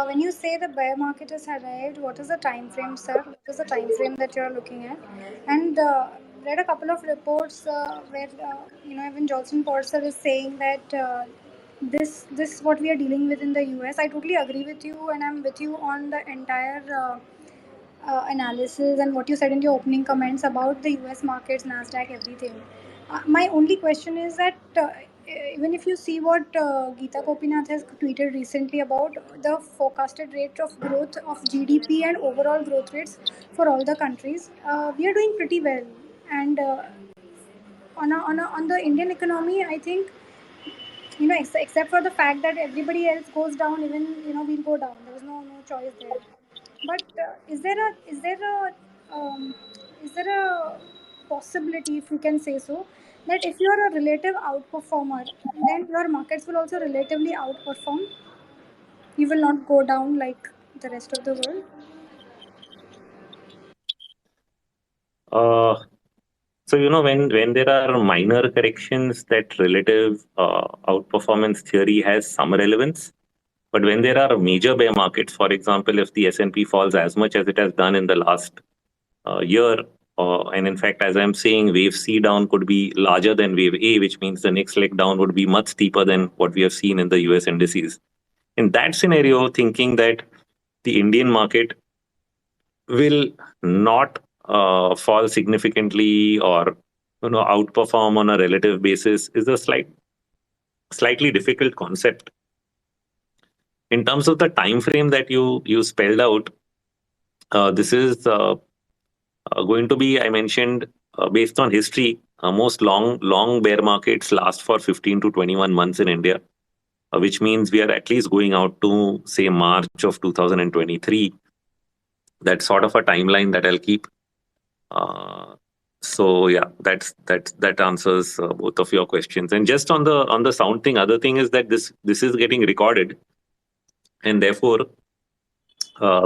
When you say the bear market has arrived, what is the time frame, sir? What is the time frame that you are looking at? And read a couple of reports where even Johnson Porter is saying that this what we are dealing with in the US. I totally agree with you, and I'm with you on the entire. Analysis and what you said in your opening comments about the US markets, NASDAQ, everything. My only question is that even if you see what Geeta Gopinath has tweeted recently about the forecasted rate of growth of GDP and overall growth rates for all the countries, we are doing pretty well. And on the Indian economy, I think except for the fact that everybody else goes down, even we'll go down. There is no choice there. But um, is there a possibility, if you can say so, that if you are a relative outperformer, then your markets will also relatively outperform? You will not go down like the rest of the world. So when there are minor corrections, that relative outperformance theory has some relevance. But when there are major bear markets, for example, if the S&P falls as much as it has done in the last year, and in fact, as I'm saying, wave C down could be larger than wave A, which means the next leg down would be much steeper than what we have seen in the US indices. In that scenario, thinking that the Indian market will not fall significantly or outperform on a relative basis is a slightly difficult concept. In terms of the time frame that you spelled out, this is going to be, I mentioned, based on history. Most long bear markets last for 15 to 21 months in India, which means we are at least going out to say March of 2023. That's sort of a timeline that I'll keep. So yeah, that answers both of your questions. And just on the sound thing, other thing is that this is getting recorded, and therefore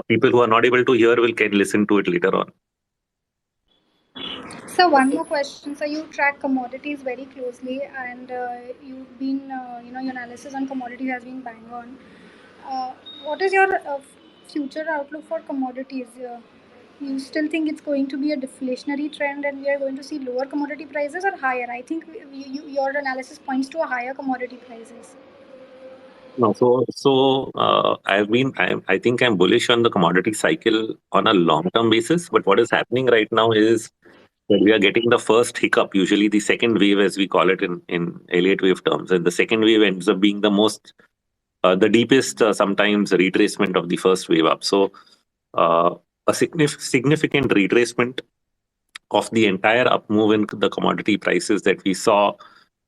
people who are not able to hear can listen to it later on. So one more question. So you track commodities very closely, and you've been, your analysis on commodities has been bang on. What is your future outlook for commodities? You still think it's going to be a deflationary trend, and we are going to see lower commodity prices or higher? I think your analysis points to a higher commodity prices. No, so I think I'm bullish on the commodity cycle on a long-term basis. But what is happening right now is that we are getting the first hiccup, usually the second wave, as we call it in Elliott wave terms, and the second wave ends up being the deepest, sometimes retracement of the first wave up. So a significant retracement of the entire up move in the commodity prices that we saw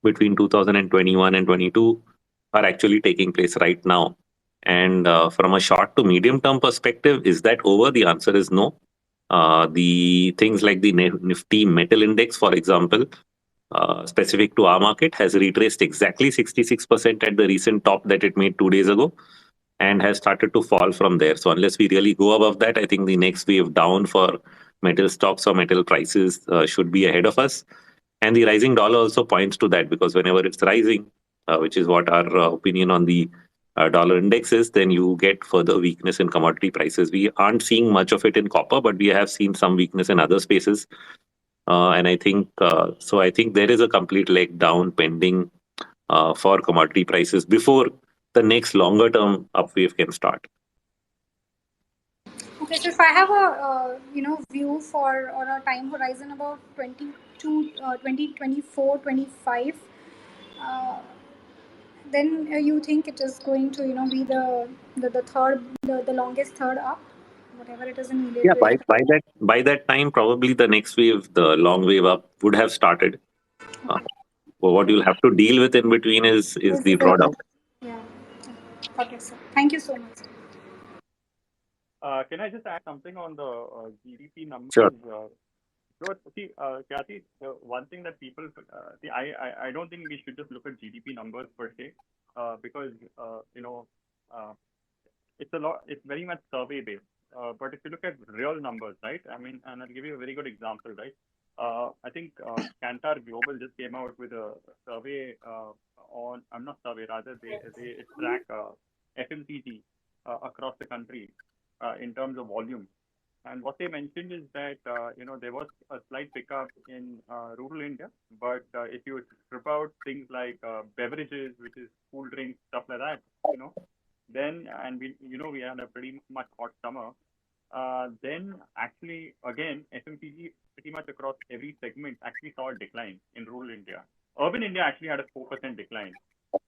between 2021 and 22 are actually taking place right now. And from a short to medium term perspective, is that over? The answer is no. The things like the Nifty Metal Index, for example, specific to our market, has retraced exactly 66% at the recent top that it made 2 days ago and has started to fall from there. So unless we really go above that, I think the next wave down for metal stocks or metal prices should be ahead of us. And the rising dollar also points to that, because whenever it's rising, which is what our opinion on the dollar index is, then you get further weakness in commodity prices. We aren't seeing much of it in copper, but we have seen some weakness in other spaces. And I think I think there is a complete leg down pending for commodity prices before the next longer term up wave can start. Okay, so if I have a view for or a time horizon about 2024, 25, uh, then you think it is going to be the third the longest third up, whatever it is in Yeah, immediate way. by that time, probably the next wave, the long wave up, would have started. Uh, well, what you'll have to deal with in between is the drawdown. Yeah. Got it, sir. Thank you so much. Can I just add something on the GDP numbers? Sure. So, see, Kathy, the one thing that people see, I don't think we should just look at GDP numbers per se, because uh, it's a lot. It's very much survey based. But if you look at real numbers, right? I mean, and I'll give you a very good example, right? I think Kantar Global just came out with a survey on. I'm not survey, rather they track FMCG across the country in terms of volume. And what they mentioned is that there was a slight pickup in rural India, but if you strip out things like beverages, which is cool drinks, stuff like that, then and we had a pretty much hot summer. Then actually again FMCG pretty much across every segment actually saw a decline in rural India. Urban India actually had a 4% decline.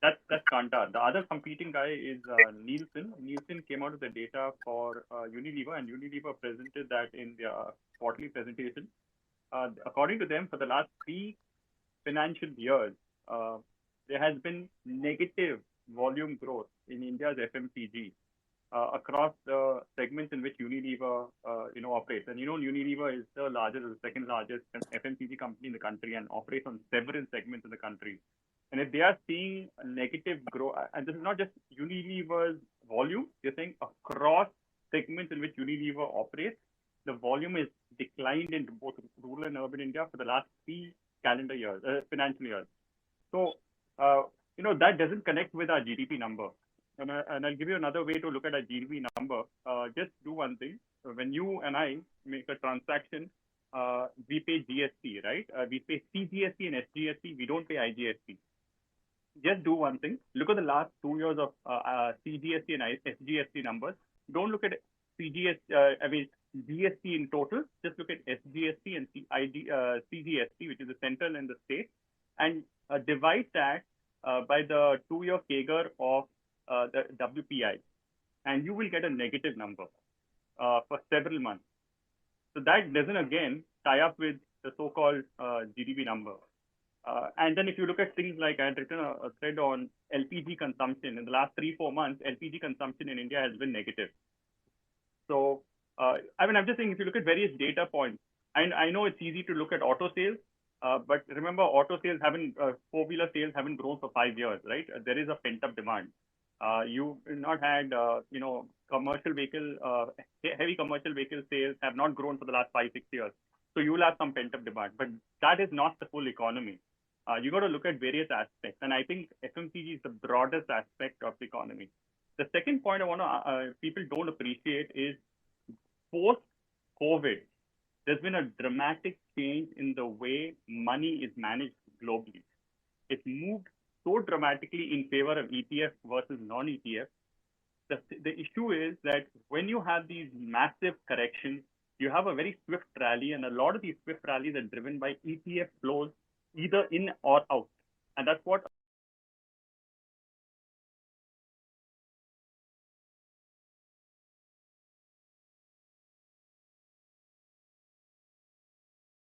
That's Kantar. The other competing guy is Nielsen. Nielsen came out with the data for Unilever, and Unilever presented that in their quarterly presentation. According to them, for the last 3 financial years, there has been negative volume growth in India's FMCG across the segments in which Unilever, operates. And Unilever is the second largest FMCG company in the country and operates on several segments in the country. And if they are seeing a negative growth, and this is not just Unilever's volume, they're saying across segments in which Unilever operates, the volume is declined in both rural and urban India for the last 3 financial years. So, that doesn't connect with our GDP number. And I'll give you another way to look at a GDP number. Just do one thing. When you and I make a transaction, we pay GST, right? We pay CGST and SGST. We don't pay IGST. Just do one thing. Look at the last 2 years of CGST and SGST numbers. Don't look at GST in total. Just look at SGST and CGST, which is the central and the state, and divide that by the 2-year CAGR of the WPI, and you will get a negative number for several months. So that doesn't again tie up with the so-called GDP number. And then if you look at things like I had written a thread on LPG consumption in the last 3-4 months, LPG consumption in India has been negative. So I'm just saying if you look at various data points, I know it's easy to look at auto sales, but remember auto sales four-wheeler sales haven't grown for 5 years, right? There is a pent-up demand. You've not had, commercial vehicle, heavy commercial vehicle sales have not grown for the last 5-6 years. So you will have some pent-up demand, but that is not the full economy. You got to look at various aspects, and I think FMCG is the broadest aspect of the economy. The second point I want to people don't appreciate is post-COVID, there's been a dramatic change in the way money is managed globally. It's moved so dramatically in favor of ETF versus non-ETF. The issue is that when you have these massive corrections, you have a very swift rally, and a lot of these swift rallies are driven by ETF flows either in or out.